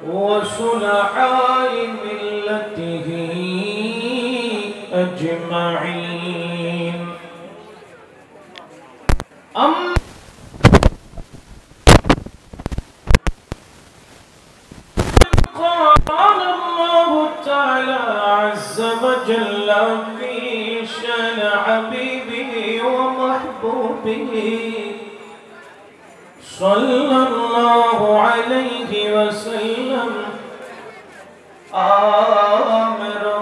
وصلحاء ملته أجمعين. قال الله تعالى عز وجل في شأن حبيبه ومحبوبه صلى الله عليه وسلم آمرا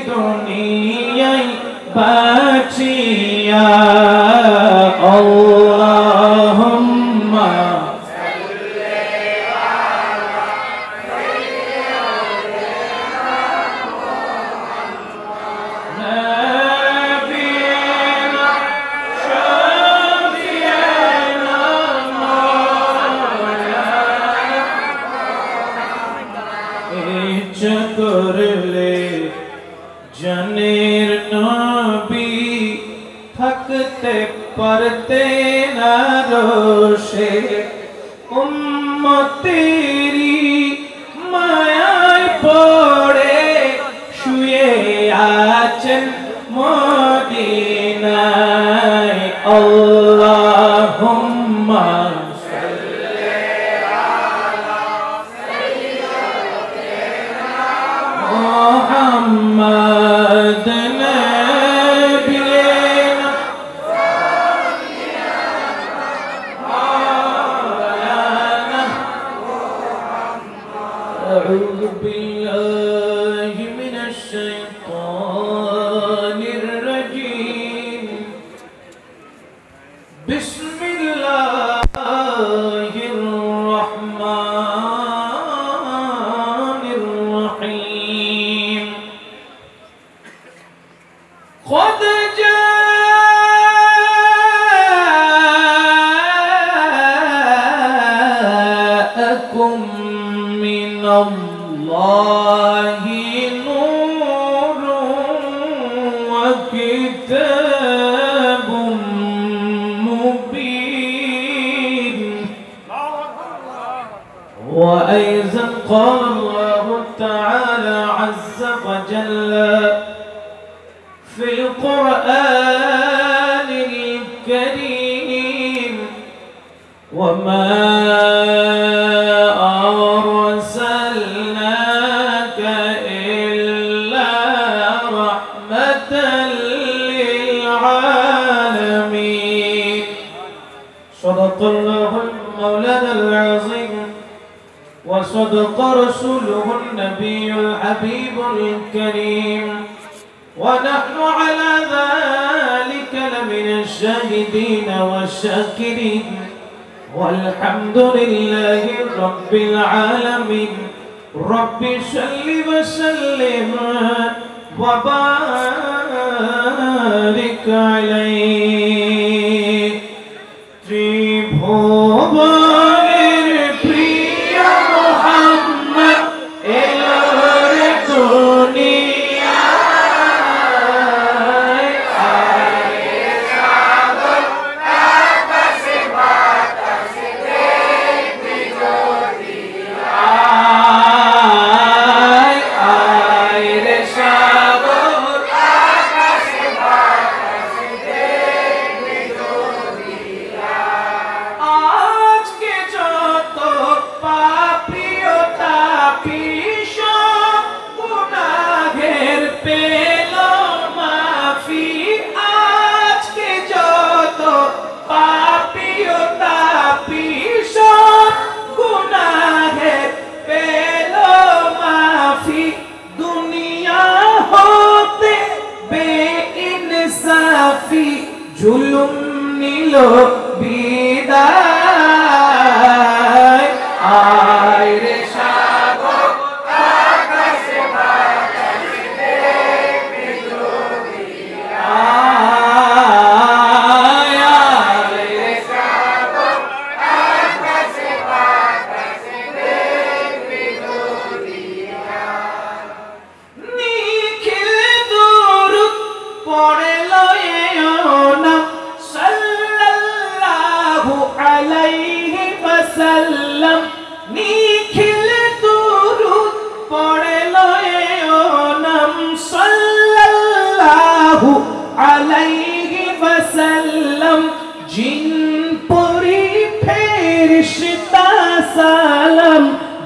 দুনিয়ায় বাঁচিয়া আল্লাহুম্মা করলে জানের নবী থাকতে পারতে না রোষে উম্মতেরি মায়ায় পড়ে শুয়ে আছেন মদিনায় আল্লাহুম্মা محمد نبينا مولانا أعوذ بالله من الشيطان الرجيم بسم الله الرحمن الرحيم قد جاءكم من الله نور وكتاب مبين وأيضا قال الله تعالى عز وجل في القرآن الكريم وما أرسلناك إلا رحمة للعالمين. صدق الله مولانا العظيم وصدق رسوله النبي الحبيب الكريم ونحن على ذلك لمن الشاهدين والشاكرين والحمد لله رب العالمين. رب صل وسلم وبارك عليه. ত্রিভুবনের প্রিয় মুহাম্মদ এলোর দুনিয়া জুলুম নিল বিদায় আয় রে সাগর আকাশে বাতাসে দেখবি যদি আয় রে সাগর আকাশে বাতাসে দেখবি যদি সালাম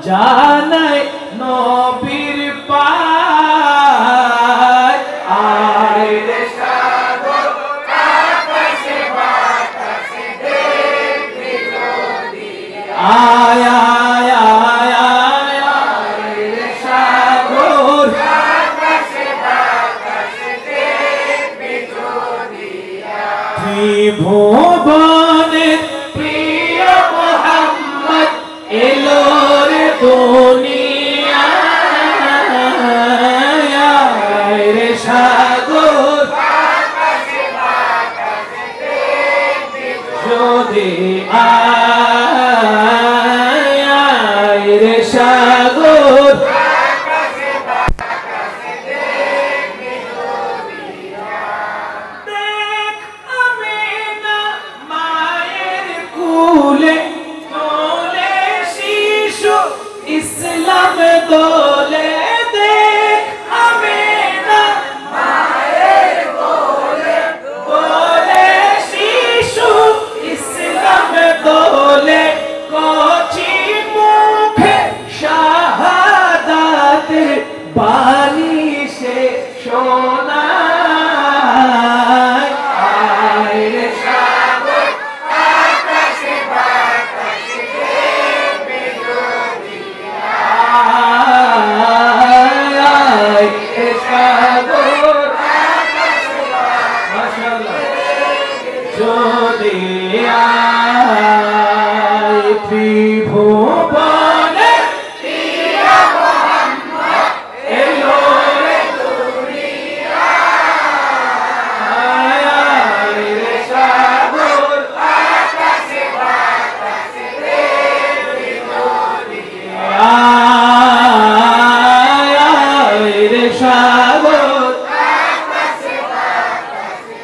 জানাই নবীর পায় আয় রে সাগর আকাশে বাতাসে দেখবি যদি আয় আয় আয় আয় আয় রে সাগর আকাশে বাতাসে দেখবি যদি ত্রিভুবনের প্রিয় মোহাম্মদ এলো রে দুনিয়ায় রে সাগর আকাশে বাতাসে দেখবি যদি আয় রে সাগর আকাশে বাতাসে দেখবি যদি দেখ আমিনা মায়ের কুলে দোলে শিশু ইসলাম দোলে দেখ আমিনা মায়ের কোলে দোলে শিশু ইসলাম দোলে কচি মুখে শাহাদাত বাণী সে শোনায় আয় রে সাগর আকাশে বাতাসে দেখবি যদি আয় রে সাগর আকাশে মাশাআল্লাহ যদি আয় ত্রিভুবনে প্রিয় মোহাম্মদ এলো রে দুনিয়ায় আয় রে সাগর আকাশে বাতাসে দেখবি যদি আয় রে সাগর আকাশে বাতাসে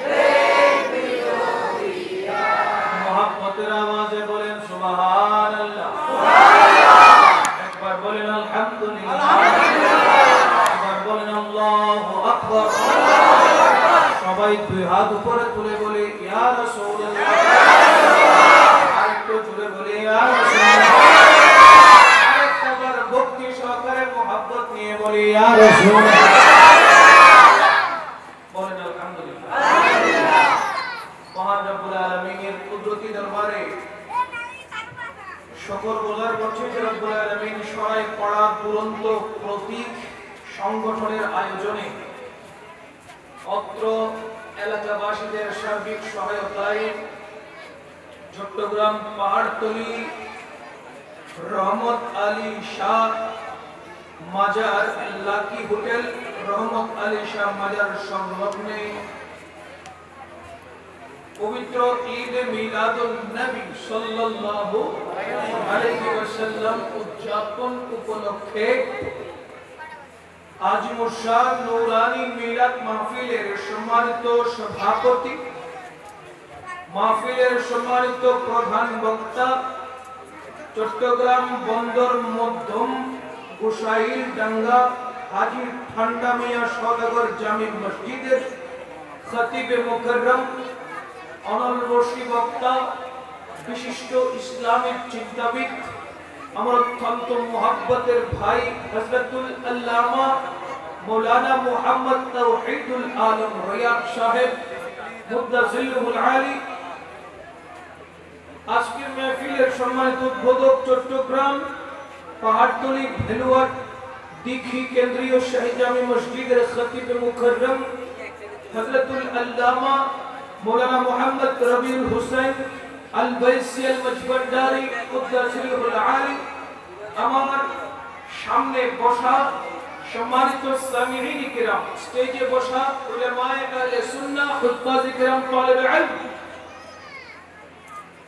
দেখবি যদি মোহাম্মতের আওয়াজে বলেন সুবহানাল্লাহ একবার বলেন আলহামদুলিল্লাহ একবার বলেন আল্লাহু আকবার সবাই দুই হাত উপরে তুলে বলে ইয়া রাসূলুল্লাহ আরেকটু জোরে বলে ইয়া রাসূলুল্লাহ আরেকবার ভক্তি সহকারে মোহাব্বত নিয়ে বলে ইয়া রাসূলুল্লাহ বলেন আলহামদুলিল্লাহ মহান রব্বুল আলামিনের কুদরতি দরবারে শুকর গুজার করছি যে রব্বুল আলামিন সরাই পড়া দুরন্ত প্রতীক সংগঠনের আয়োজনে অত্র এলাকাবাসীদের সার্বিক সহায়তায় চট্টগ্রাম পাহাড়তলী রহমত আলী শাহ মাজার লাকি হোটেল রহমত আলী শাহ মাজার সংলগ্নে পবিত্র ঈদ মিলাদুন নবী সাল্লাল্লাহু আলাইহি ওয়াসাল্লাম উদযাপন উপলক্ষে আজিমুর শাহ নূরানী মিলাদ মাহফিলের সম্মানিত সভাপতি মাহফিলের সম্মানিত প্রধান বক্তা চট্টগ্রাম বন্দর মধ্যম গোসাইরডাঙ্গা হাজী ঠান্ডা মিয়া সওদাগর জামি মসজিদের খতিবে মুকররম অনলবর্ষী বক্তা বিশিষ্ট ইসলামিক চিন্তাবিদ আমার অত্যন্ত মুহাব্বতের ভাই হযরতুল আল্লামা মৌলানা মুহাম্মদ তাওহীদুল আলম রিয়াদ সাহেব মুদ্দাজিলুল আলী আজকের মাহফিলের সম্মানিত উদ্বোধক চট্টগ্রাম পাহাড়তলী ভেলুয়ার দীঘি কেন্দ্রীয় শাহী জামি মসজিদের খতিবে মুকররম হযরতুল আল্লামা মৌলানা মুহাম্মদ রবিউল হুসাইন আল বাইসি আল মজবরদারি কুদ্দাসিলুল আলী আমার সামনে বসা সম্মানিত সামিঈন কিরাম স্টেজে বসা উলামায়ে আহলে সুন্নাহ খুতবাজি কিরাম তালিবে ইলম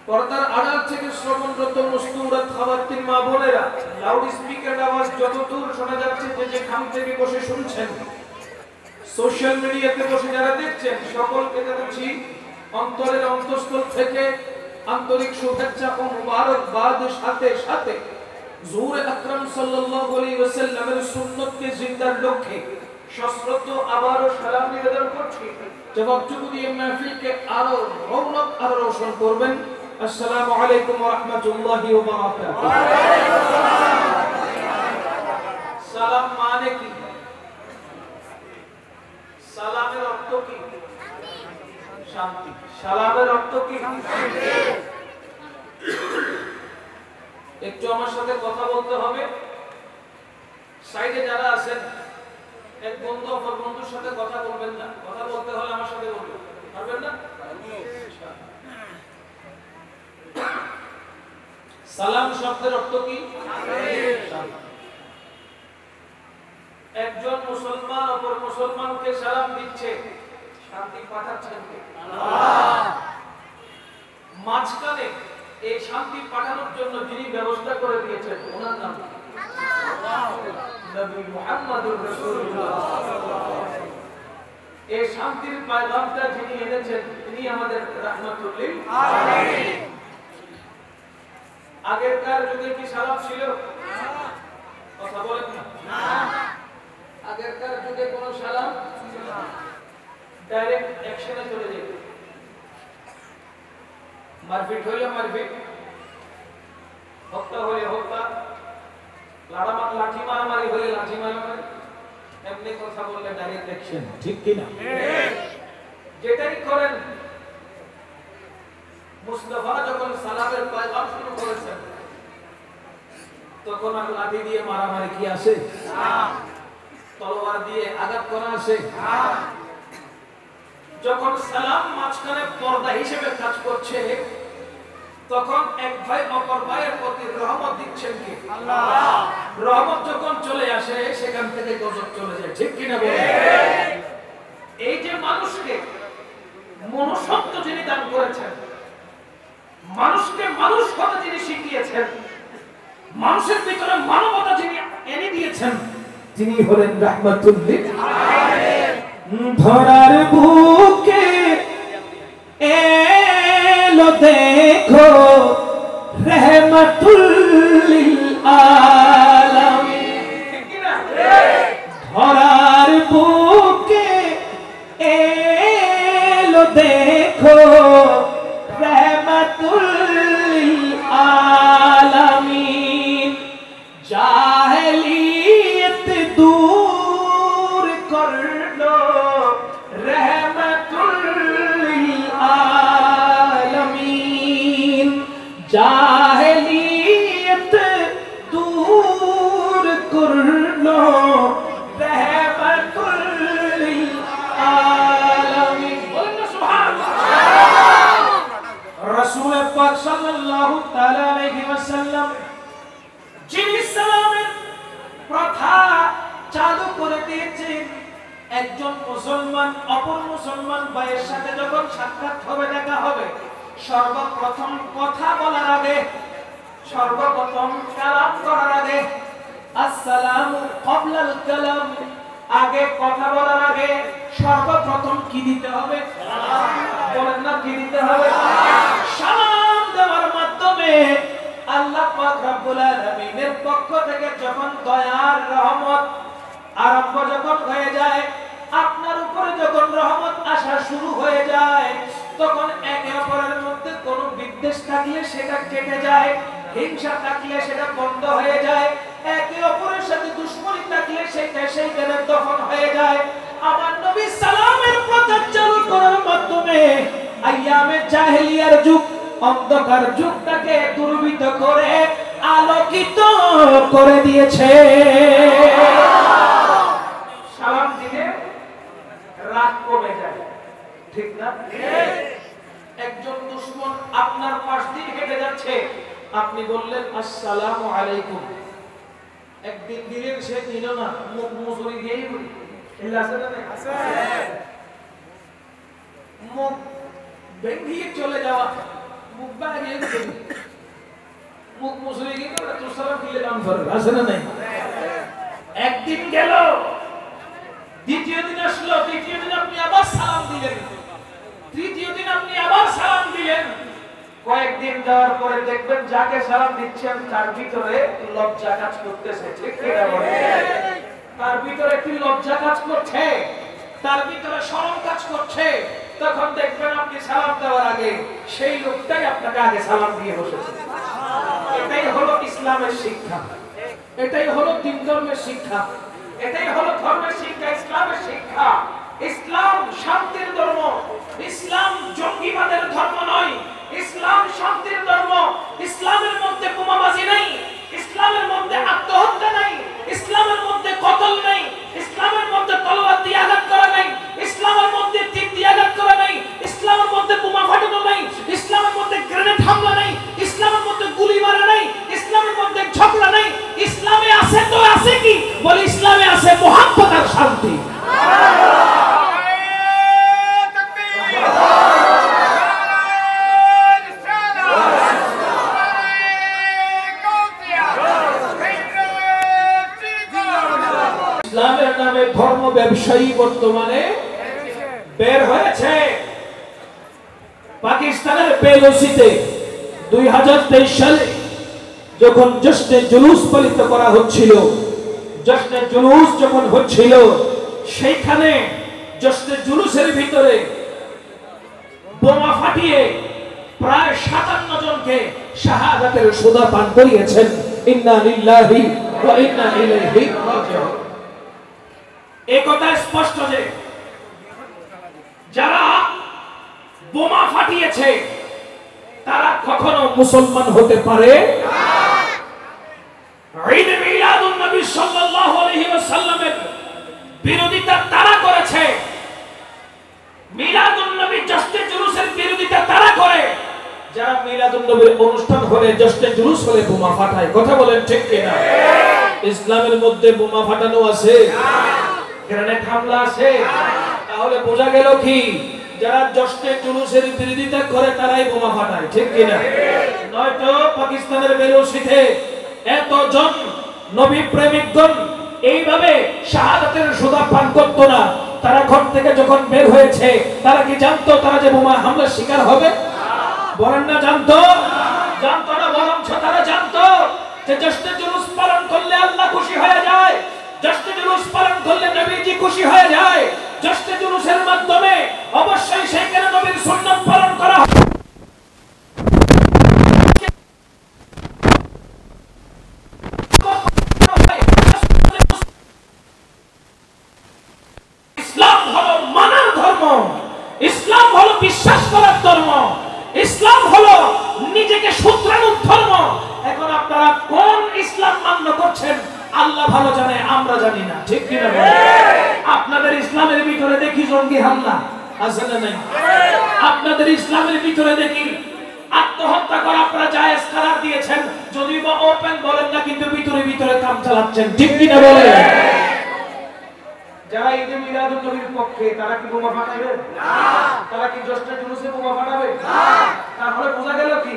পর্দার আড়াল থেকে শ্রবণরত মুস্তুরাত খাওয়াতিন মা বোনেরা লাউড স্পিকার আওয়াজ যতদূর শোনা যাচ্ছে যে যেখান থেকে বসে শুনছেন সোশ্যাল মিডিয়াতে বসে যারা দেখছেন সকলকে জানাচ্ছি অন্তরের অন্তঃস্থল থেকে আন্তরিক শুভেচ্ছা ও মুবারকবাদ সাথে সাথে হুজুর আকরাম সাল্লাল্লাহু আলাইহি ওয়াসাল্লামের সুন্নতকে জিন্দার লক্ষ্যে সশ্রদ্ধ আবারও সালাম নিবেদন করছি। জবাবটুকু দিয়ে মাহফিলকে আরো রৌনক আরো রোশন করবেন আসসালামু আলাইকুম ওয়া রাহমাতুল্লাহি ওয়া বারাকাতুহু। সালাম মানে কি? সালামের অর্থ কি? শান্তি। সালামের অর্থ কি? একটু আমার সাথে কথা বলতে হবে। সাইডে যারা আছেন, এক বন্ধু অপর বন্ধুর সাথে কথা বলবেন না। কথা বলতে হলে আমার সাথে বলবেন, পারবেন না? সালাম শব্দের অর্থ কি? একজন মুসলমান অপর মুসলমানকে সালাম দিচ্ছে, শান্তি পাঠাচ্ছেন কে? আল্লাহ। মাঝখানে এই শান্তি পাঠানোর জন্য যিনি ব্যবস্থা করে দিয়েছেন ওনার নাম আল্লাহ, নবী মুহাম্মদুর রাসূলুল্লাহ। এই শান্তির পয়গামটা যিনি এনেছেন তিনি আমাদের রাহমাতুল লিল আলামিন। আগেরকার যুগে কি সালাম ছিল? কথা বলেন না। আগেরকার যুগে কোন সালাম ছিল না, ডাইরেক্ট অ্যাকশনে চলে যেত। মারপিট হইলে মারপিট, হত্যা হইলে হত্যা, লাঠি মারামারি হইলে লাঠি মারামারি, এমনি কথা বললে ডাইরেক্ট অ্যাকশন। ঠিক কি না? যেটাই করেন, মুস্তাফা যখন সালামের পয়গাম শুরু করেছেন তখন আর লাঠি দিয়ে মারামারি কি আসে? তলোয়ার দিয়ে আঘাত করা আসে? যখন সালাম মাঝখানে পর্দা হিসেবে কাজ করছে তখন এক ভাই অপর ভাইয়ের প্রতি রহমত দিচ্ছেন কি? আল্লাহ। রহমত যখন চলে আসে সেখান থেকে গজব চলে যায়। ঠিক কি না বলেন? এই যে মানুষকে মনুষ্যত্ব যিনি দান করেছেন, মানুষকে মানুষ হতে যিনি শিখিয়েছেন, মানুষের ভিতরে মানবতা যিনি এনে দিয়েছেন তিনি হলেন রাহমাতুল লিল আলামিন। ধরার বুকে এলো দেখো রাহমাতুল লিল আলামিন। ঠিক না? ধরার বুকে এলো দেখো রাহমাতুল লিল আলামিন। জাহেলিয়ত দূর করলো রাহমাতুল লিল আলামিন। জাহেলিয়ত দূর করলো রাহমাতুল লিল আলামিন। বলেন না সুবহানাল্লাহ। রাসূল পাক সাল্লাল্লাহু তাআলা আলাইহি ওয়াসাল্লাম যিনি সালামের প্রথা চালু করে দিয়েছেন, একজন মুসলমান অপর মুসলমান ভাইয়ের সাথে যখন সাক্ষাৎ হবে, দেখা হবে, সর্বপ্রথম কথা বলার আগে, সর্বপ্রথম কালাম করার আগে, আসসালামু ক্বাবলাল কালাম, আগে কথা বলার আগে সর্বপ্রথম কি দিতে হবে? সালাম। বলেন না কি দিতে হবে? সালাম দেওয়ার মাধ্যমে আল্লাহ পাক রব্বুল আলামিনের পক্ষ থেকে যখন দয়ার রহমত আরম্ভ যখন হয়ে যায়, আপনার উপরে যখন রহমত আসা শুরু হয়ে যায়, তখন একে অপরের মধ্যে কোনো বিদ্বেষ থাকলে সেটা কেটে যায়, হিংসা থাকলে সেটা বন্ধ হয়ে যায়, একে অপরের সাথে দুশমনি থাকলে সেটা সেইখানে দফন হয়ে যায়। আমার নবী সালামের প্রচার চালু করার মাধ্যমে আইয়ামে জাহেলিয়ার যুগ, অন্ধকার যুগটাকে দুর্বৃত্ত করে আলোকিত করে দিয়েছে। সালাম দিলে রাগ কমে যায়। ঠিক না? একজন দুশমন আপনার পাশ দিয়ে হেঁটে যাচ্ছে, আপনি বললেন আসসালামু আলাইকুম, একদিন দিলেন সে নিল না, মুখ মুসুরি দিয়েই বলি। আছে না? আছে। মুখ ভেঙে চলে যাওয়া, মুখ বাড়িয়ে চলে, মুখ মুসুরি গিয়ে তো সালাম দিলে নাম ধরে। আছে না? নাই। একদিন গেল, দ্বিতীয় দিন আসলো, তৃতীয় দিন আপনি আবার সালাম দিলেন, তৃতীয় দিন আপনি আবার সালাম দিলেন। কয়েকদিন যাওয়ার পরে দেখবেন যাকে সালাম দিচ্ছেন তার ভিতরে লজ্জা কাজ করতেছে। ঠিক কিনা বলেন? তার ভিতরে একটি লজ্জা কাজ করছে, তার ভিতরে শরম কাজ করছে। তখন দেখবেন আপনি সালাম দেওয়ার আগে সেই লোকটাই আপনাকে আগে সালাম দিয়ে বসেছে। এটাই হলো ইসলামের শিক্ষা, এটাই হলো তিন ধর্মের শিক্ষা, এটাই হলো ধর্মের শিক্ষা, ইসলামের শিক্ষা। ইসলাম শান্তির ধর্ম, ইসলাম জঙ্গিবাদের ধর্ম নয়, ইসলাম শান্তির ধর্ম। ইসলামের মধ্যে বোমাবাজি নেই, ইসলামের মধ্যে আত্মহত্যা নাই, ইসলামের মধ্যে কতল নেই, ইসলামের মধ্যে তলোয়ার দিয়ে আঘাত করা নাই, ইসলামের মধ্যে তীর দিয়ে আঘাত করা নাই, ইসলামের মধ্যে বোমা ফাটানো নাই, ইসলামের মধ্যে গ্রেনেড হামলা নাই, ইসলামের মধ্যে গুলি মারা নাই, ইসলামের মধ্যে ঝগড়া নাই। ইসলামে আছে তো আছে কি বলে, ইসলামে আছে মুহাব্বত আর শান্তি। ইসলামের নামে ধর্ম ব্যবসায়ী বর্তমানে বের হয়েছে। পাকিস্তানের বেলুচিতে 2023 সালে যখন জশ্নে জুলুস পালিত করা হচ্ছিল, জশ্নে জুলুস যখন হচ্ছিল, সেইখানে জশ্নে জুলুসের ভিতরে বোমা ফাটিয়ে প্রায় 57 জনকে শাহাদাতের সুধা পান করিয়েছেন। ইন্না লিল্লাহি ওয়া ইন্না ইলাইহি রাজিউন। এই কথা স্পষ্ট যে যারা বোমা ফাটিয়েছে তারা কখনো মুসলমান হতে পারে না। ঈদ মিলাদুন নবী সাল্লাল্লাহু আলাইহি ওয়াসাল্লামের বিরোধিতা তারা করেছে, মিলাদুন নবী জশ্নে জুলুসের বিরোধিতা তারা করে যারা মিলাদুন নবীর অনুষ্ঠান হলে, জশ্নে জুলুস হলে বোমা ফাটায়। কথা বলেন ঠিক কিনা? ইসলামের মধ্যে বোমা ফাটানো আছে, গ্রেনেড হামলা আছে। তাহলে বোঝা গেল কি, যারা জশ্নে জুলুসের বিরোধিতা করে তারাই বোমা ফাটায়, ঠিক কিনা? নয়তো পাকিস্তানের বেলুচিতে এতজন নবী প্রেমিকগণ এইভাবে শাহাদাতের সুধা পান করতো না। তারা ঘর থেকে যখন বের হয়েছে, তারা কি জানতো তারা যে বোমা হামলার শিকার হবে? বলেন না জানতো? জানতো না, বরঞ্চ তারা জানতো যে জশ্নে জুলুস পালন করলে আল্লাহ খুশি হয়ে যায়, জশ্নে জুলুস পালন করলে নবীজি খুশি হয়ে যায়, জশ্নে জুলুসের মাধ্যমে অবশ্যই সেখানে নবীর সুন্নাত পালন করা হয়। ইসলাম হলো মানার ধর্ম, ইসলাম হলো বিশ্বাস করার ধর্ম, ইসলাম হলো নিজেকে শুধরানোর ধর্ম। এখন আপনারা কোন ইসলাম মান্য করছেন আল্লাহ ভালো জানে, আমরা জানি না, ঠিক কিনা? আপনাদের ইসলামের ভিতরে দেখি জঙ্গি হামলা আছে না নাই? আপনাদের ইসলামের ভিতরে দেখি আত্মহত্যা করা আপনারা জায়েজ করার দিয়েছেন, যদিও বা ওপেন বলেন না, কিন্তু ভিতরে ভিতরে কাম চালাচ্ছেন, ঠিক কিনা বলেন? যারা ঈদে মিলাদুন নবীর পক্ষে তারা কি বোমা ফাটাবে না? তারা কি জশ্নে জুলুসে বোমা ফাটাবে না? তাহলে বোঝা গেল কি,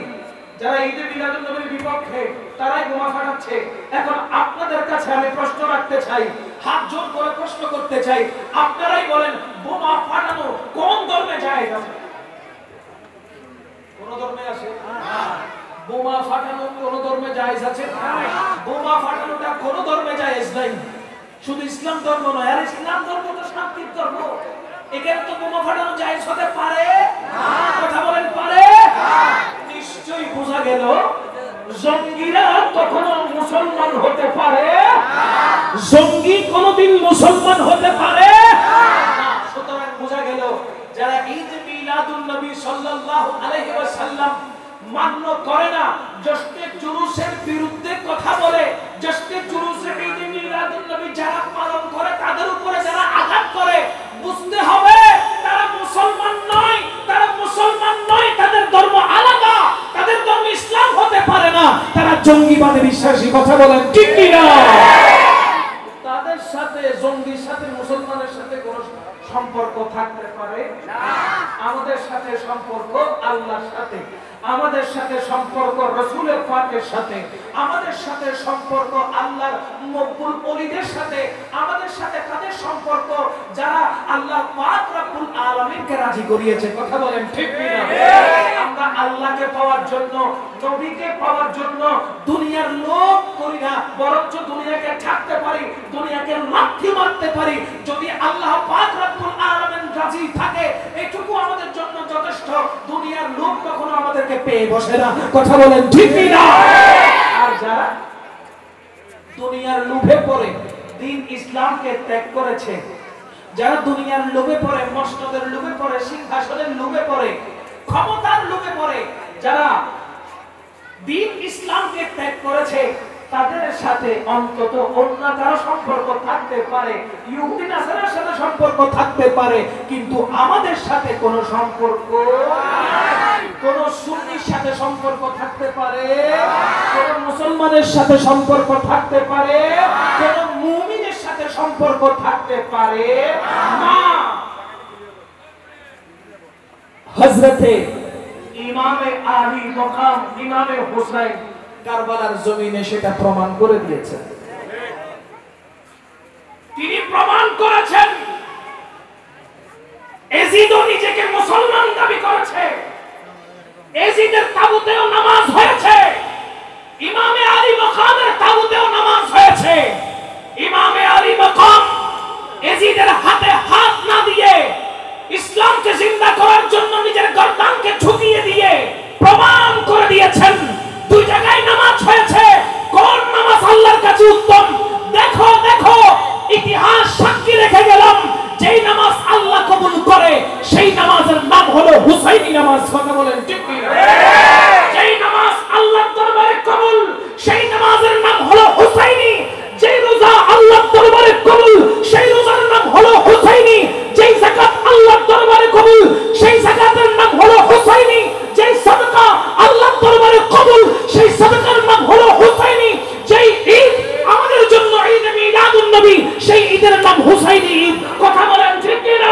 যারা ঈদে মিলাদুন নবীর বিপক্ষে তারাই বোমা ফাটাচ্ছে। এখন আপনাদের কাছে আমি প্রশ্ন রাখতে চাই, হাত জোর করে প্রশ্ন করতে চাই, আপনারাই বলেন বোমা ফাটানো কোন ধর্মে জায়েজ আছে? কোন ধর্মে আছে? বোমা ফাটানো কোন ধর্মে জায়েজ আছে? বোমা ফাটানোটা কোন ধর্মে জায়েজ নাই। শুধু ইসলাম ধর্ম নয়, আর ইসলাম ধর্ম তো শান্তির ধর্ম, এখানে তো বোমা ফাটানো জায়েজ হতে পারে না। কথা বলেন পারে না? নিশ্চয়ই বোঝা গেল জঙ্গিরা কখনো মুসলমান হতে পারে না, জঙ্গি কোনদিন মুসলমান হতে পারে না। সুতরাং বোঝা গেল যারা ঈদ মিলাদুন নবী সাল্লাল্লাহু আলাইহি ওয়াসাল্লাম মান্য করে না, জশ্নে জুলুসের বিরুদ্ধে কথা বলে, জশ্নে জুলুসে ঈদ মিলাদুন নবী যারা পালন করে তাদের উপরে যারা আঘাত করে, বুঝতে হবে তারা মুসলমান নয়, তারা মুসলমান নয়, তাদের ধর্ম আলাদা, তাদের ধর্ম ইসলাম হতে পারে না, তারা জঙ্গিবাদে বিশ্বাসী। কথা বলেন ঠিক কি না? তাদের সাথে জঙ্গির সাথে মুসলমানের সাথে কোনো সম্পর্ক থাকতে পারে না। আমাদের সাথে সম্পর্ক আল্লাহর সাথে, আমাদের সাথে সম্পর্ক রাসূলের পাকের সাথে, আমাদের সাথে সম্পর্ক আল্লাহর মকবুল ওলিদের সাথে, আমাদের সাথে কাদের সম্পর্ক? যারা আল্লাহ পাক রব্বুল আলামিনকে রাজি করিয়েছে। কথা বলেন ঠিক কি না? আমরা আল্লাহকে পাওয়ার জন্য, নবীকে পাওয়ার জন্য দুনিয়ার লোভ করি না, বরঞ্চ দুনিয়াকে ঠাকতে পারি, দুনিয়াকে লাথি মারতে পারি। যদি আল্লাহ পাক রব্বুল আলামিন রাজি থাকে, এটুকু আমাদের জন্য যথেষ্ট। দুনিয়ার লোভ কখনো আমাদেরকে পেয়ে বসে না, কথা বলেন ঠিক না? আর যারা দুনিয়ার লোভে পড়ে দ্বীন ইসলামকে ত্যাগ করেছে, যারা দুনিয়ার লোভে পড়ে, মসনদের লোভে পড়ে, সিংহাসনের লোভে পড়ে, ক্ষমতার লোভে পড়ে, যারা দ্বীন ইসলামকে ত্যাগ করেছে, তাদের সাথে অন্তত অন্য কারো সম্পর্ক থাকতে পারে, ইহুদি নাসারার সাথে সম্পর্ক থাকতে পারে, কিন্তু আমাদের সাথে কোনো সম্পর্ক নাই। কোন সুন্নির সাথে সম্পর্ক থাকতে পারে, কোন মুসলমানের সাথে সম্পর্ক থাকতে পারে, কোন মুমিনের সাথে সম্পর্ক থাকতে পারে না। হযরতে ইমামে আলী মকাম ইমামে হুসাইন কারবালার জমিনে সেটা প্রমাণ করে দিয়েছেন। তিনি প্রমাণ করেছেন, এজিদও নিজেকে মুসলমান দাবি করেছে, এজিদের তাবুতেও নামাজ হয়েছে, ইমামে আলী মকামের তাবুতেও নামাজ হয়েছে। ইমামে আলী মকাম এজিদের হাতে হাত না দিয়ে ইসলামকে জিন্দা করার জন্য নিজের গর্দানকে ঝুঁকিয়ে দিয়ে প্রমাণ করে দিয়েছেন দুই জায়গায় নামাজ হয়েছে। কোন নামাজ আল্লাহর কাছে উত্তম? দেখো দেখো, ইতিহাস সাক্ষী রেখে গেলাম, যেই নামাজ আল্লাহ কবুল করে সেই নামাজের নাম হলো হুসাইনি নামাজ। কথা বলেন ঠিক কি? যেই নামাজ আল্লাহর দরবারে কবুল সেই নামাজের নাম হলো হুসাইনি। যেই রোজা আল্লাহর দরবারে কবুল সেই রোজার নাম হলো হুসাইনি। যেই যাকাত আল্লাহর দরবারে কবুল সেই যাকাতের নাম হলো হুসাইনি। যেই সাদকা আল্লাহর দরবারে কবুল সেই সাদকার নাম হলো হুসাইনি। যেই ঈদ আমাদের জন্য ঈদ মিলাদুন নবী সেই ঈদের নাম হুসাইনি ঈদ। কথা বলেন ঠিক কি না?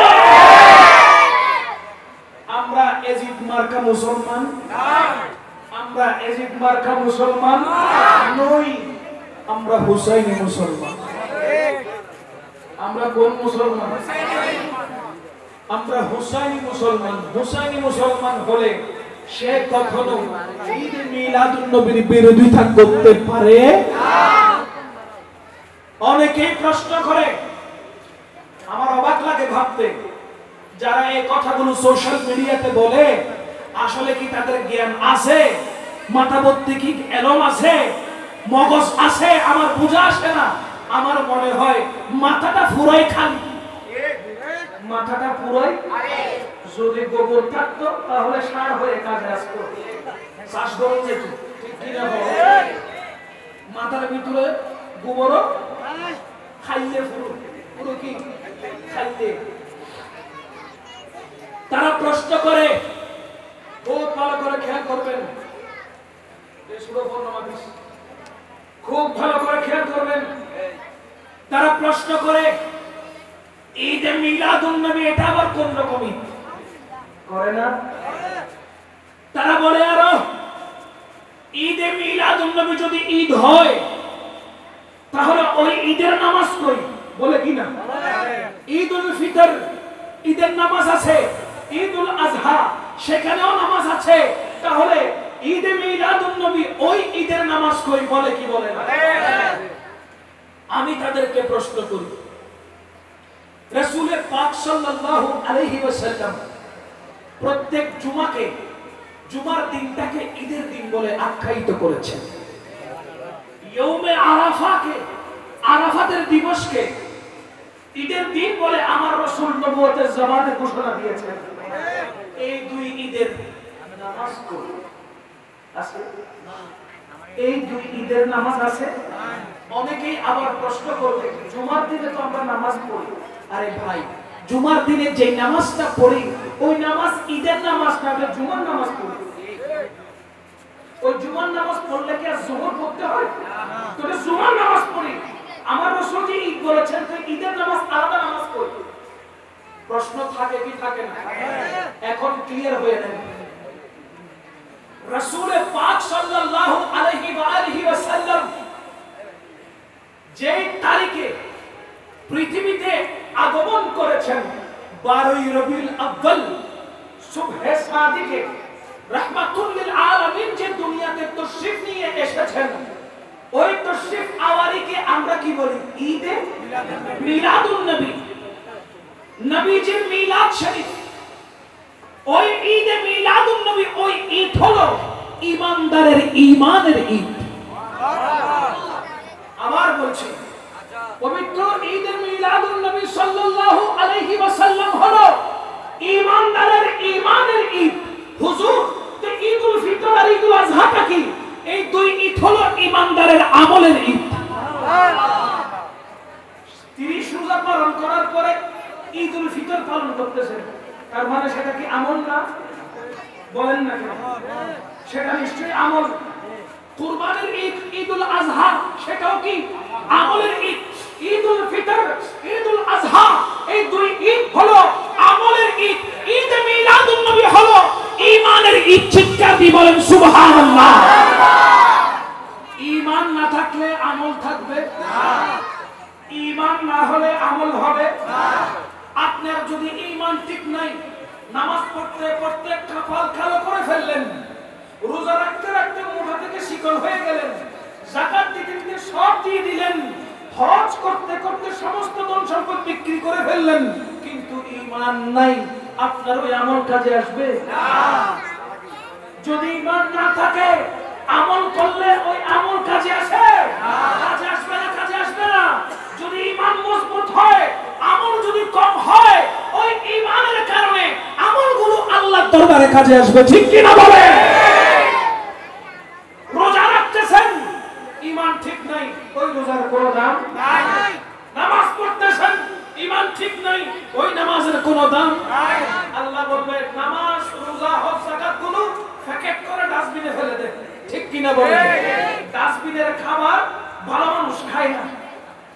আমরা এজিদ মার্কা মুসলমান না, আমরা এজিদ মার্কা মুসলমান নই, আমরা হুসাইনি মুসলমান। আমরা কোন মুসলমান? আমরা হুসাইনি মুসলমান। হুসাইনি মুসলমান হলে সে কখনো ঈদ মিলাদুন নবীর বিরোধিতা করতে পারে না। অনেকেই প্রশ্ন করে, আমার অবাক লাগে ভাবতে, যারা এই কথাগুলো সোশ্যাল মিডিয়াতে বলে আসলে কি তাদের জ্ঞান আছে, মাথা ভর্তি কি এলম আছে, মগজ আছে? আমার বোঝা আসে না। আমার মনে হয় মাথাটা পুরাই খালি, মাথাটা পুরাই। যদি গোবর থাকতো তাহলে সার হয়ে কাজে আসতো, চাষ গরম যেত, ঠিক কিনা? মাথার ভিতরে গোবর খাইলে পুরো পুরো কি খাইলে। তারা প্রশ্ন করে, খুব ভালো করে খেয়াল করবেন, খুব ভালো করে খেয়াল করবেন। তারা প্রশ্ন করে, ঈদে মিলাদুন নবী এটা আবার কোন রকম ঈদ? করে না? তারা বলে, আরো ঈদে মিলাদুন নবী যদি ঈদ হয় তাহলে ওই ঈদের নামাজ কই? বলে কি না? ঈদুল ফিতর ঈদের নামাজ আছে, ঈদুল আজহা সেখানেও নামাজ আছে, তাহলে ঈদে মিলাদুন নবী ওই ঈদের নামাজ কই? বলে কি বলে না? আমি তাদেরকে প্রশ্ন করি, রাসূল পাক সাল্লাল্লাহু আলাইহি ওয়াসাল্লাম প্রত্যেক জুমাকে, জুমার দিনটাকে ঈদের দিন বলে আখ্যায়িত করেছেন। ইয়ৌমে আরাফাকে, আরাফাতের দিবসকে ঈদের দিন বলে আমার রাসূল নবুয়তের জামানে ঘোষণা দিয়েছেন। এই দুই ঈদের নামাজ কই আছে? এই দুই ঈদের নামাজ আছে? অনেকেই আবার প্রশ্ন করবে, জুমার দিনে তো আমরা নামাজ পড়ি। আরে ভাই, জুমার দিনে যে নামাজটা পড়ি ওই নামাজ ঈদের নামাজ না, জুমার নামাজ পড়ি। ওই জুমার নামাজ পড়লে কি আর যোহর পড়তে হয়? তবে জুমার নামাজ পড়ি। আমার রাসূল যে ঈদ বলেছেন, তো ঈদের নামাজ আলাদা নামাজ পড়ি। প্রশ্ন থাকে কি থাকে না? এখন ক্লিয়ার হয়ে যাবে। রাসূল পাক সাল্লাল্লাহু আলাইহি ওয়াসাল্লাম যে তারিখে পৃথিবীতে আগমন করেছেন, 12 রবিউল আউয়াল সুবহে সাদিকে রাহমাতুল লিল আলামিন যে দুনিয়াতে তাশরীফ নিয়ে এসেছেন, ওই তাশরীফ আওয়ারিকে আমরা কি বলি? ঈদে মিলাদুন নবী। নবীজির মিলাদ শরীফ, ওই ঈদে মিলাদুন নবী, ওই ঈদ হলো ঈমানদারের ঈমানের ঈদ। আবার বলছি, পবিত্র ঈদে মিলাদুন নবী সাল্লাল্লাহু আলাইহি ওয়াসাল্লাম হলো ঈমানদারের ঈমানের ঈদ। হুজুর, তো ঈদুল ফিতর আর ঈদুল আযহাটা কি? এই দুই ঈদ হলো ঈমানদারের আমলের ঈদ। 30 রোজা পালন করার পরে ঈদুল ফিতর পালন করতেছেন, তার মানে সেটা কি আমল না? বলেন না কেন? সেটা নিশ্চয়ই আমল। কুরবানির ঈদ, ঈদুল আযহা, সেটাও কি আমলের ঈদ। ঈদুল ফিতর, ঈদুল আযহা, এই দুই ঈদ হলো আমলের ঈদ। ঈদ মিলাদুন নবী হলো ঈমানের ঈদ। চিৎকার দিয়ে বলেন সুবহানাল্লাহ। ঈমান না থাকলে আমল থাকবে না, ঈমান না হলে আমল হবে না। আপনার যদি ঈমান ঠিক নাই, নামাজ পড়তে পড়তে কপাল কালো করে ফেললেন, রোজা রাখতে রাখতে মুঠা থেকে শিকল হয়ে গেলেন, যাকাত দিতে দিতে সব দিয়ে দিলেন, হজ করতে করতে সমস্ত ধন সম্পদ বিক্রি করে ফেললেন, কিন্তু ঈমান নাই, আপনার ওই আমল কাজে আসবে না। যদি ঈমান না থাকে, আমল করলে ওই আমল কাজে আসে না, কাজে আসবে না, কাজে আসবে না। যদি ঈমান মজবুত হয়, আমল যদি কম হয়, ওই ঈমানের কারণে আমলগুলো আল্লাহর দরবারে কাজে আসবে। ঠিক কি না বলেন? রোজা রাখতেছেন, ঈমান ঠিক নাই, ওই রোজার কোনো দাম নাই। নামাজ পড়তেছেন, ঈমান ঠিক নাই, ওই নামাজের কোনো দাম নাই। আল্লাহ বলবে, নামাজ, রোজা, হজ, যাকাত গুলো প্যাকেট করে ডাস্টবিনে ফেলে দে। ঠিক কি না বলেন? ডাস্টবিনের খাবার ভালো মানুষ খায় না,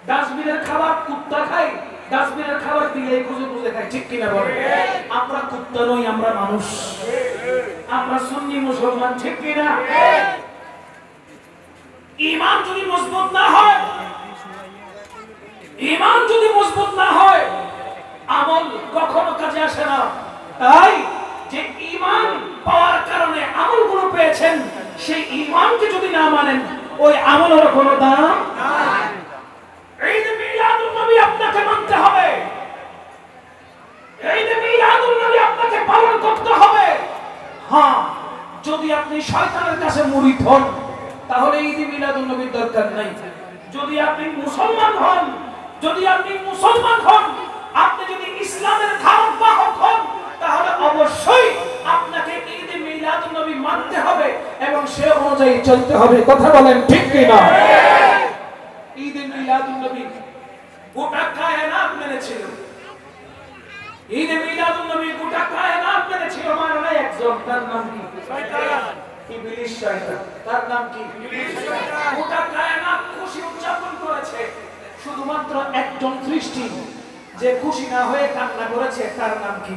ডাস্টবিনের খাবার কুত্তা খায়, ডাস্টবিনের খাবার দিলে খুঁজে খুঁজে খায়। ঠিক কি না বলেন? আমরা কুত্তা নই, আমরা মানুষ, আমরা সুন্নি মুসলমান। ঠিক কি না? ঈমান যদি মজবুত না হয়, ঈমান যদি মজবুত না হয়, আমল কখনো কাজে আসে না। তাই যে ঈমান পাওয়ার কারণে আমলগুলো পেয়েছেন, সেই ঈমানকে যদি না মানেন, ওই আমলের কোনো দাম নাই। ঈদ মিলাদুন নবী আপনাকে মানতে হবে, ঈদ মিলাদুন নবী আপনাকে পালন করতে হবে। হ্যাঁ, যদি আপনি শয়তানের কাছে মুরিদ হন, তাহলে ঈদ মিলাদুন নবীর দরকার নাই। যদি আপনি মুসলমান হন, যদি আপনি মুসলমান হন, আপনি যদি ইসলামের ধারক বাহক হন, তাহলে অবশ্যই আপনাকে ঈদ মিলাদুন নবী মানতে হবে এবং সে অনুযায়ী চলতে হবে। কথা বলেন ঠিক কি না? ঈদ মিলাদুন নবী গোটা কায়নাত মেনেছিল। ঈদ মিলাদুন নবী গোটা কায়নাত মেনেছিল, মানে না একজন, তার নাম কি? শয়তান, ইবলিস শয়তান। তার নাম কি? ইবলিস শয়তান। গোটা কায়নাত খুশি উদযাপন করেছে, শুধুমাত্র একজন সৃষ্টি যে খুশি না হয়ে কান্না করেছে, তার নাম কি?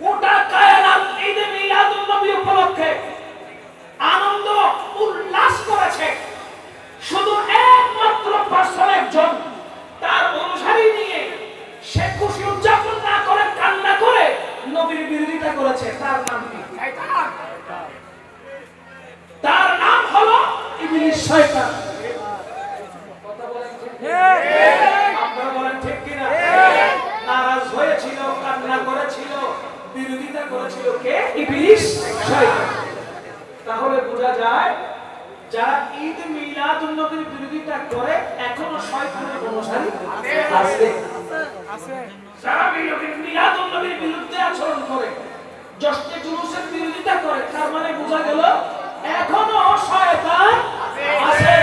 গোটা কায়নাত ঈদ মিলাদুন নবী উপলক্ষে আনন্দ উল্লাস করেছে, শুধু একমাত্র পার্সন একজন, তার অনুসারী নিয়ে সে খুশি উদযাপন না করে কান্না করে নবীর বিরোধিতা করেছে। তার নাম কি? শয়তান। তার নাম হলো ইবলিস শয়তান। কথা বলেন ঠিক? আপনারা বলেন ঠিক কিনা? নারাজ হয়েছিল, কান্না করেছিল, বিরোধিতা করেছিল কে? ইবলিস শয়তান। তাহলে বোঝা যায়, যারা ঈদ মিলাদুন নবীর বিরোধিতা করে এখনো শয়তানের অনুসারী আছে। যারা মিলাদুন নবীর বিরুদ্ধে আচরণ করে, জশ্নে জুলুসের বিরোধিতা করে, তার মানে বোঝা গেল এখনো শয়তান আছে।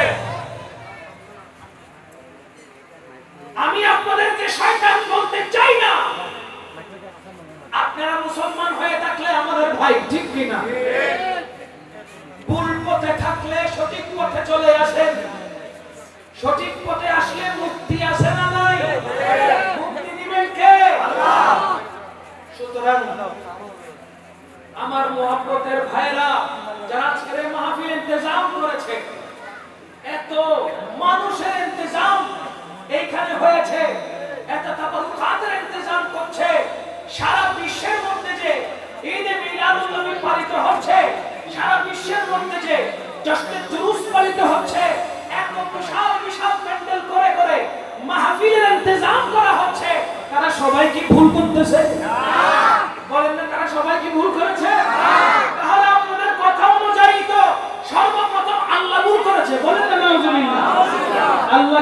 আমি আপনাদেরকে শয়তান বলতে চাই না। আপনারা মুসলমান হয়ে থাকলে আমাদের ভাই, ঠিক কিনা? ভুল পথে থাকলে সঠিক পথে চলে আসেন। সঠিক পথে আসলে মুক্তি আছে না নাই? মুক্তি দিবেন কে? আল্লাহ। সুতরাং আমার মুহাব্বতের ভাইরা, যারা আজকের মাহফিল ইন্তজাম করেছে, এত মানুষের ইন্তজাম এইখানে হয়েছে, এত তাবারুকাতের ইন্তজাম করছে, সারা বিশ্বের মধ্যে যে ঈদ মিলাদুন নবী পালিত হচ্ছে, সারা বিশ্বের মধ্যে যে জশ্নে জুলুস পালিত হচ্ছে, এত বিশাল বিশাল প্যান্ডেল করে করে মাহফিলের ইন্তজাম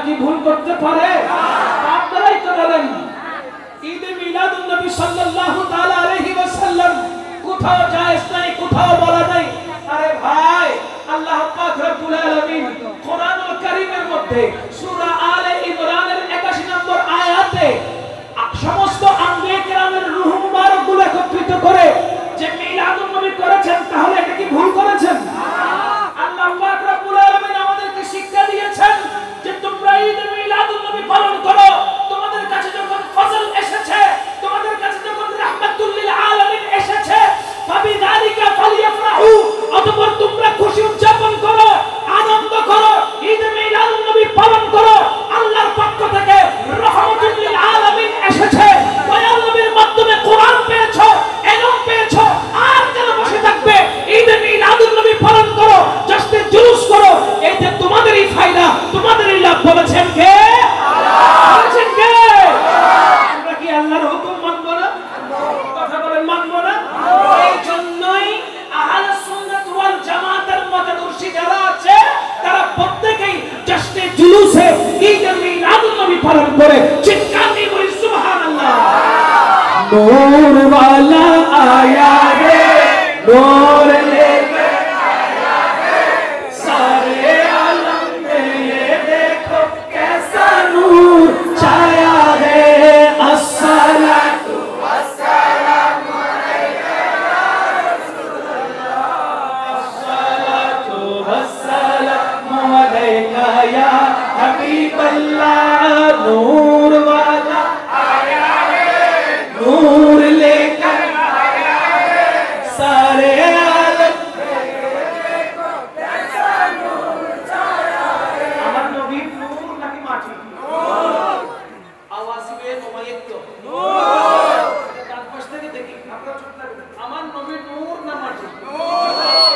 কি ভুল করতে পারে? আপনারাই তো বলেন ঈদে মিলাদুন নবী সাল্লাল্লাহু তাআলা আলাইহি ওয়াসাল্লাম কোথাও জায়েজ নাই, কোথাও বলা নাই। আরে ভাই, আল্লাহ পাক রব্বুল আলামিন কোরআনুল কারীমের মধ্যে সূরা আলে ইমরানের 81 নম্বর আয়াতে সমস্ত আম্বিয়া কেরামের রূহ মুবারকগুলো একত্রিত করে যে মিলাদুন নবী করেছেন, তাহলে এটা কি ভুল করেছেন? আল্লাহ পাক রব্বুল আলামিন আমাদেরকে শিক্ষা দিয়েছেন যে তোমরা ঈদ মিলাদুন নবী পালন করো। তোমাদের কাছে যখন ফজল এসেছে, তোমাদের কাছে যখন রাহমাতুল লিল আলামিন এসেছে, ফাবিযালিকা ফালইফরাহু, অতঃপর তোমরা খুশি উদযাপন করো, আনন্দ করো, ঈদ মিলাদুন নবী পালন করো। আল্লাহর পক্ষ থেকে রাহমাতুল লিল আলামিন এসেছে, দয়াল নবীর মাধ্যমে কোরআন পেয়েছো, ইলম পেয়েছো, আর কেন বসে থাকবে? ঈদ মিলাদুন নবী পালন করো, জশ্নে জুলুস করো, এতে তোমাদেরই ফায়দা, তোমাদেরই লাভ। বলেছেন কে? আল্লাহ। বলেছেন কে? আমরা কি আল্লাহর হুকুম মানব না? কথা বলেন, মানব না? এই জন্যই আহলে সুন্নাত ওয়াল জামাতের মতাদর্শী যারা আছে, তারা প্রত্যেকই জশ্নে জুলুসে ঈদ মিলাদুন নবী পালন করে। চিৎকার দিয়ে বলি সুবহানাল্লাহ। নূর वाला आया है, नूर लेके आया है, सारे आलम में ये देखो कैसा नूर छाया है। अस्सलातु वस्सलामु अलैका या रसूलल्लाह, अस्सलातु वस्सलामु अलैका या हबीबल्लाह। नूर वाला आया है, नूर लेकर आया है, सारे आलम देखो कैसा नूर छाया है। আমার নবী নূর নাকি মাটি? নূর। আওয়াজ দিয়ে তোমায় তো নূর। কান পাশ থেকে দেখি, আপনারা চুপ থাকবেন। আমার নবী নূর না মাটি? নূর।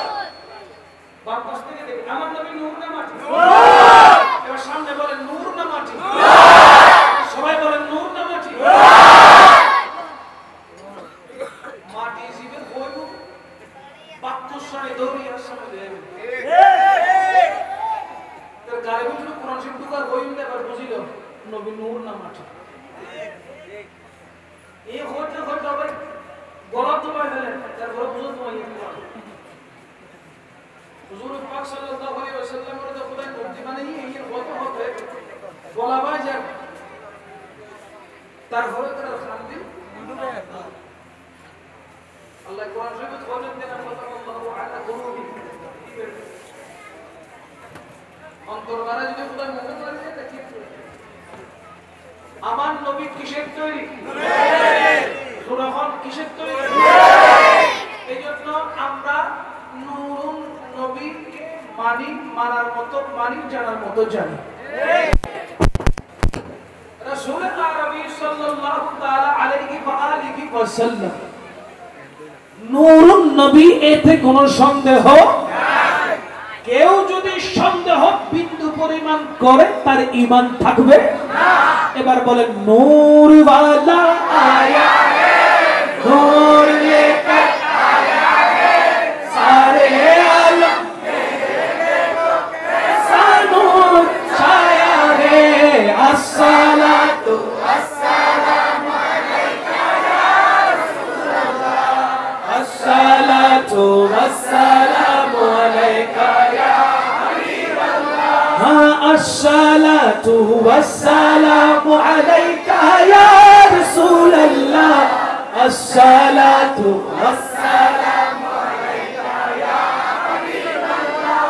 বাম পাশ থেকে দেখি, আমার নবী নূর না মাটি? নূর। এবার সামনে বলেন নূর না মাটি? নূর। সবাই বলেন নূর না মাটি? মাটি জীবের হইব বাক্যস্বরে দৌড়িয়ার সময় দেবে। তার গায়ে বুঝলো কোরআন শরীফ ঢুকার হইলে এবার বুঝিল নবী নূর না মাটি। এই হইতে হইতে আবার গলা দবাই দিলেন, তারপরে বুঝো তোমায় হুজুর পাক সাল্লাল্লাহু আলাইহি ওয়াসাল্লামের তো খোদাই মুক্তি বানাই এই হইতে হতে গলা বাজে, তারপরে তার খান্দি আল্লাহ কোরআন শরীফে বলেন দেন আল্লাহু আলা কুলুবি, অন্তরবারে যদি খোদাই মুক্তি করে দেয় তা কি? আমার নবী কিসের তৈরি? নূরের। সুরাখন কিসের তৈরি? নূরের। এইজন্য আমরা নূরুন নবীকে মানি, মানার মতো মানি, জানার মতো জানি। রাসূল আরবি সাল্লাল্লাহু তাআলা আলাইহি ওয়া আলিহি ওয়াসাল্লাম নূরুন নবী, এতে কোনো সন্দেহ নাই। কেউ যদি সন্দেহ বিন্দু পরিমাণ করে তার ঈমান থাকবে না। এবার বলেন নূর वाला आया है, नूर लेकर आया है, सारे आलम देखो कैसा नूर छाया है। अस्सलातु वस्सलामु अलैका या रसूलल्लाह, अस्सलातु वस्सलामु अलैका या हबीबल्लाह। हाँ, अस्सलातु वस्सलामु अलैका या रसूलल्लाह, अस्सलातु वस्सलामु अलैका या हबीबल्लाह।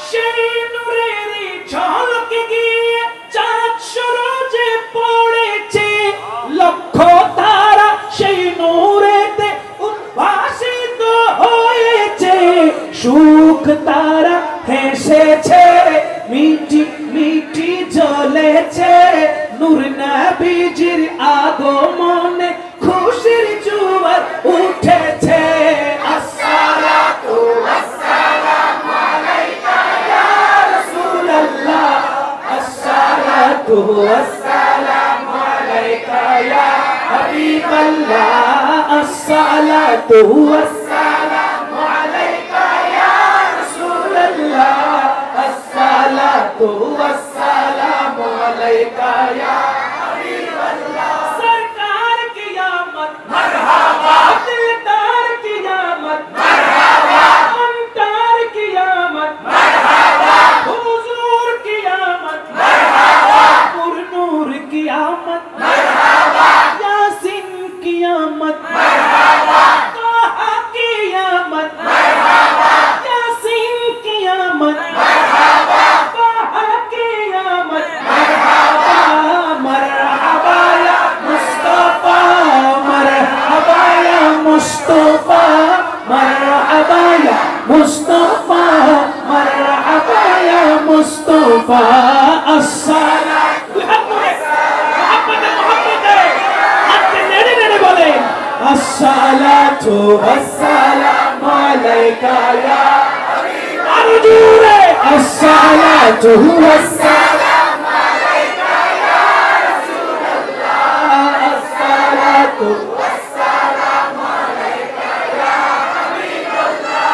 সেই নূরেরই ঝলকে গিয়ে চাঁদ সূরজে পড়েছে, লক্ষ তারা সেই নূরেতে উদ্ভাসিত হয়েছে। সুখ তারা হেসেছে, মিটি মিটি জ্বলেছে, নূর নবীজির আগমনে খুশির জোয়ার উঠেছে। আসসালাতু ওয়াসসালামু আলাইকা ইয়া রাসূলুল্লাহ, আসসালাতু ওয়াসসালামু আলাইকা ইয়া হাবিবাল্লাহ, আসসালাতু ওয়াসসালামু আলাইকা ইয়া রাসূলুল্লাহ, আসসালাতু ওয়াসসালামু अलैका या हबीब अल्लाह। सरकार की आमद मरहबा, दिलदार की आमद मरहबा, अंतार की आमद मरहबा, हुजूर की आमद मरहबा, पुरनूर की आमद मरहबा, यासीन की आमद मरहबा, ताहा की आमद मरहबा, यासीन की आमद मरहबा, ताहा की आमद मरहबा, मरहबा या मुस्तफा, मरहबा या मुस्तफा, मरहबा या मुस्तफा, मरहबा या मुस्तफा। अस्सलातु अस्सलातु वस्सलामु अलैका या हबीब अल्लाह। अस्सलातु वस्सलामु अलैका या रसूल अल्लाह। अस्सलातु वस्सलामु अलैका या हबीब अल्लाह।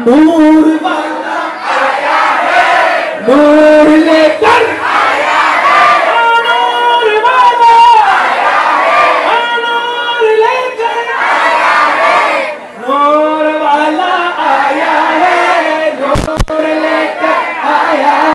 नूर वाला आया है, नूर